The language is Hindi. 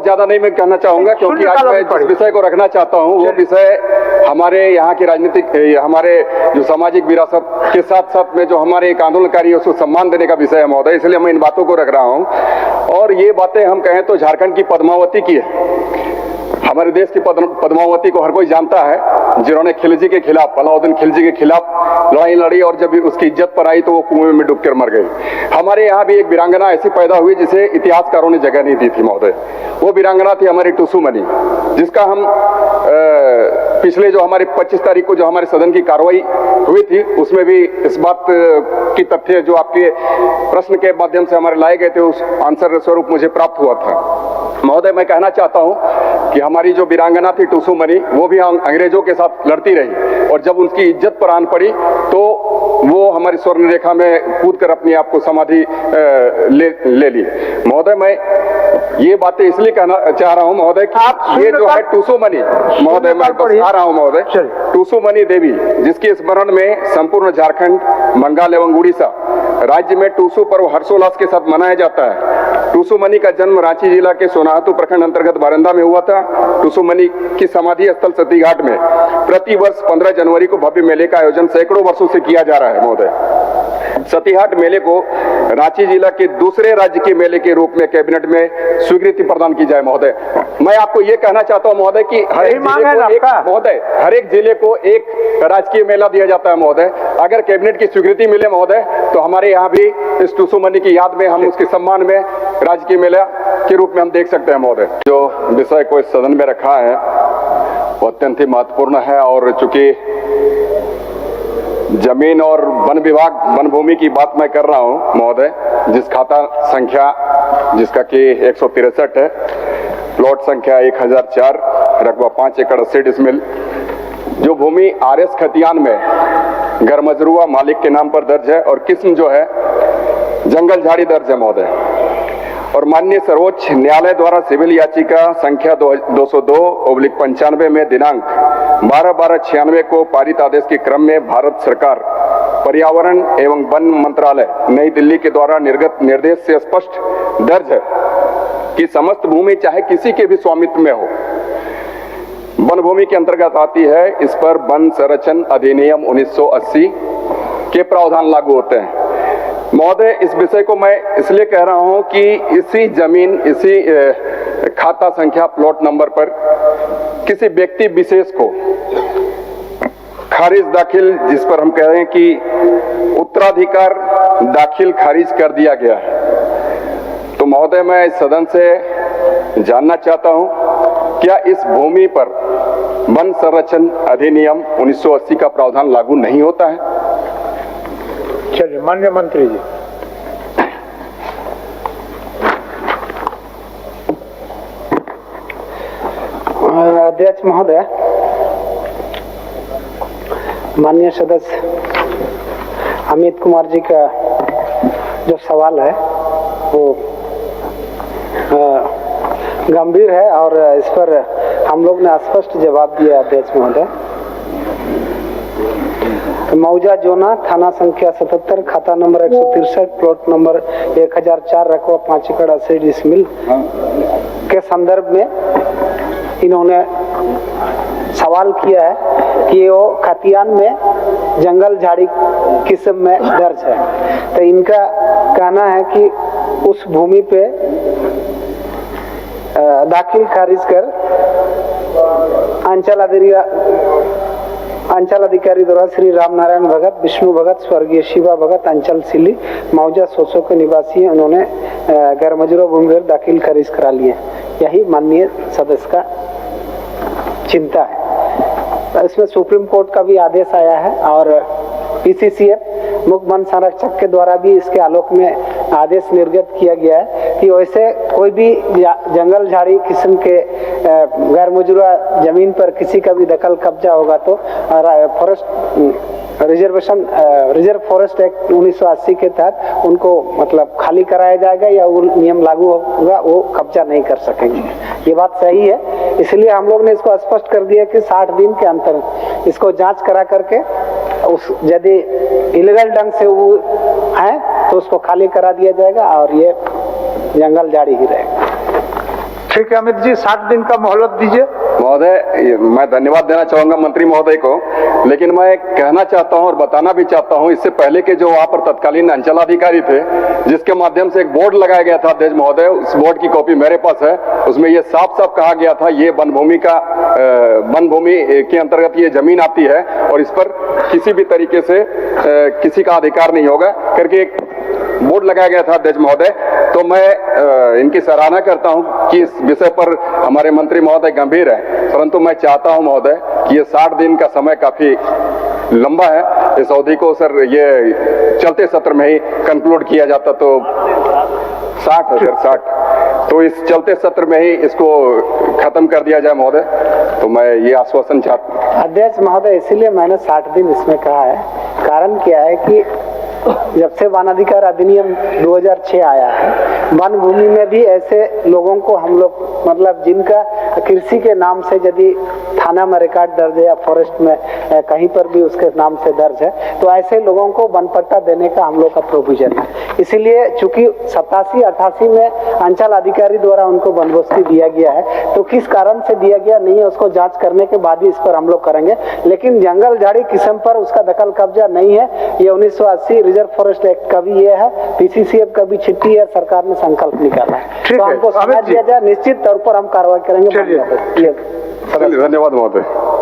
बहुत ज्यादा नहीं मैं कहना चाहूंगा, क्योंकि आज मैं जिस विषय को रखना चाहता हूं वो विषय हमारे यहाँ की राजनीतिक, हमारे जो सामाजिक विरासत के साथ साथ में जो हमारे एक आंदोलनकारी है उसको सम्मान देने का विषय है महोदय, इसलिए मैं इन बातों को रख रहा हूं। और ये बातें हम कहें तो झारखंड की पद्मावती की है। हमारे देश की पद्मावती को हर कोई जानता है, जिन्होंने खिलजी के खिलाफ, अलाउद्दीन खिलजी के खिलाफ लड़ाई लड़ी और जब उसकी इज्जत पर आई तो वो कुएं में डूबकर मर गई। हमारे यहाँ भी एक वीरांगना ऐसी पैदा हुई जिसे इतिहासकारों ने जगह नहीं दी थी महोदय। वो वीरांगना थी हमारी टूसू मनी, जिसका हम पिछले जो हमारे 25 तारीख को जो हमारे सदन की कार्रवाई हुई थी उसमें भी इस बात की तथ्य जो आपके प्रश्न के माध्यम से हमारे लाए गए थे उस आंसर स्वरूप मुझे प्राप्त हुआ था। महोदय, मैं कहना चाहता हूं कि हमारी जो वीरांगना थी टूसू मनी, वो भी अंग्रेजों के साथ लड़ती रही और जब उनकी इज्जत पर आन पड़ी तो वो हमारी स्वर्ण रेखा में कूद कर अपने आप को समाधि ले ली। महोदय, मैं ये बातें इसलिए कहना चाह रहा हूं महोदय कि ये जो है टूसू मनी, महोदय मैं बता रहा हूं महोदय, टूसू मनी देवी जिसके स्मरण में संपूर्ण झारखंड, बंगाल एवं उड़ीसा राज्य में टूसू पर्व हर्षोल्लास के साथ मनाया जाता है। टूसू मनी का जन्म रांची जिला के सोनाहतू प्रखंड अंतर्गत बारंदा में हुआ था। टूसू मनी की समाधि स्थल सती घाट में प्रतिवर्ष 15 जनवरी को भव्य मेले का आयोजन सैकड़ों वर्षों से किया जा रहा है महोदय। सतीघाट मेले को रांची जिला के दूसरे राज्य के मेले के रूप में कैबिनेट में स्वीकृति प्रदान की जाए महोदय। मैं आपको ये कहना चाहता हूं महोदय कि हर एक जिले को एक राजकीय मेला दिया जाता है महोदय। अगर कैबिनेट की स्वीकृति मिले महोदय तो हमारे यहाँ भी इस टूसू मनी की याद में हम उसके सम्मान में राजकीय मेला के रूप में हम देख सकते हैं महोदय। जो विषय को इस सदन में रखा है वो अत्यंत ही महत्वपूर्ण है और चूंकि जमीन और वन विभाग, वन भूमि की बात मैं कर रहा हूं महोदय, जिस खाता संख्या जिसका कि 163 है, प्लॉट संख्या 1004, रकबा 5 एकड़ 80 डिसमिल, जो भूमि RS खतियान में गरमजरुआ मालिक के नाम पर दर्ज है और किस्म जो है जंगल झाड़ी दर्ज है महोदय। और माननीय सर्वोच्च न्यायालय द्वारा सिविल याचिका संख्या 202/95 में दिनांक 12/12/96 को पारित आदेश के क्रम में भारत सरकार पर्यावरण एवं वन मंत्रालय नई दिल्ली के द्वारा निर्गत निर्देश से स्पष्ट दर्ज है कि समस्त भूमि चाहे किसी के भी स्वामित्व में हो, वन भूमि के अंतर्गत आती है। इस पर वन संरक्षण अधिनियम 1980 के प्रावधान लागू होते हैं महोदय। इस विषय को मैं इसलिए कह रहा हूं कि इसी जमीन, इसी खाता संख्या प्लॉट नंबर पर किसी व्यक्ति विशेष को खारिज दाखिल, जिस पर हम कह रहे हैं कि उत्तराधिकार दाखिल खारिज कर दिया गया है। तो महोदय, मैं इस सदन से जानना चाहता हूं, क्या इस भूमि पर वन संरक्षण अधिनियम 1980 का प्रावधान लागू नहीं होता है? चलिए, माननीय मंत्री जी। अध्यक्ष महोदय, माननीय सदस्य अमित कुमार जी का जो सवाल है वो गंभीर है और इस पर हम लोग ने स्पष्ट जवाब दिया। अध्यक्ष महोदय, मौजा जोना, थाना संख्या 77, खाता नंबर 163, प्लॉट नंबर 1004, रकबा 5 एकड़ 80 डिसमिल के संदर्भ में इन्होंने सवाल किया है कि वो खतियान में जंगल झाड़ी किस्म में दर्ज है। तो इनका कहना है कि उस भूमि पे दाखिल खारिज कर अंचल अधिकारी द्वारा श्री राम नारायण भगत, विष्णु भगत, स्वर्गीय शिवा भगत, अंचल सिल्ली, मौजा सोसो के निवासी, उन्होंने गैरमजरूर भूमि पर दाखिल खारिज करा लिए। यही माननीय सदस्य का चिंता है। इसमें सुप्रीम कोर्ट का भी आदेश आया है और PCCF मुख्य वन संरक्षक के द्वारा भी इसके आलोक में आदेश निर्गत किया गया है कि वैसे कोई भी जंगल झाड़ी किस्म के गैर मौजूदा जमीन पर किसी का भी दखल कब्जा होगा तो फॉरेस्ट रिजर्व फॉरेस्ट एक्ट 1980 के तहत उनको मतलब खाली कराया जाएगा या वो नियम लागू होगा, वो कब्जा नहीं कर सकेंगे। ये बात सही है, इसलिए हम लोग ने इसको स्पष्ट कर दिया कि 60 दिन के अंतर इसको जांच करा करके उस यदि इलीगल ढंग से वो है तो उसको खाली करा दिया जाएगा और ये जंगल झाड़ी ही रहेगा। ठीक है अमित जी, 60 दिन का मोहलत दीजिए। महोदय, मैं धन्यवाद देना चाहूंगा मंत्री महोदय को, लेकिन मैं कहना चाहता हूं और बताना भी चाहता हूं, इससे पहले के जो वहां पर तत्कालीन अंचलाधिकारी थे, जिसके माध्यम से एक बोर्ड लगाया गया था अध्यक्ष महोदय, उस बोर्ड की कॉपी मेरे पास है। उसमें ये साफ साफ कहा गया था ये वन भूमि के अंतर्गत ये जमीन आती है और इस पर किसी भी तरीके से किसी का अधिकार नहीं होगा करके एक बोर्ड लगाया गया था अध्यक्ष महोदय। तो मैं इनकी सराहना करता हूं कि इस विषय पर हमारे मंत्री महोदय गंभीर है, परंतु मैं चाहता हूं महोदय कि ये 60 दिन का समय काफी लंबा है। इस अवधि को सर ये चलते सत्र में ही कंक्लूड किया जाता तो 60 है सर, 60, तो इस चलते सत्र में ही इसको खत्म कर दिया जाए महोदय। तो मैं ये आश्वासन चाहता हूँ अध्यक्ष महोदय, इसीलिए मैंने 60 दिन इसमें कहा है। कारण क्या है कि जब से वन अधिकार अधिनियम 2006 आया है, वन भूमि में भी ऐसे लोगों को हम लोग मतलब जिनका कृषि के नाम से यदि थाना में रिकॉर्ड दर्ज है या फॉरेस्ट में कहीं पर भी उसके नाम से दर्ज है, तो ऐसे लोगों को वन पट्टा देने का हम लोग का प्रोविजन है। इसीलिए चूंकि 87-88 में अंचल अधिकारी द्वारा उनको वनबस्ती दिया गया है, तो किस कारण से दिया गया नहीं है उसको जांच करने के बाद ही इस पर हम लोग करेंगे। लेकिन जंगल झाड़ी किस्म पर उसका दखल कब्जा नहीं है। ये 1980 रिजर्व फॉरेस्ट एक्ट का भी ये है, PCCF का भी चिट्ठी है, सरकार ने संकल्प निकाला है। तो हमको समझ दिया जाए, निश्चित तौर पर हम कार्रवाई करेंगे। धन्यवाद महोदय।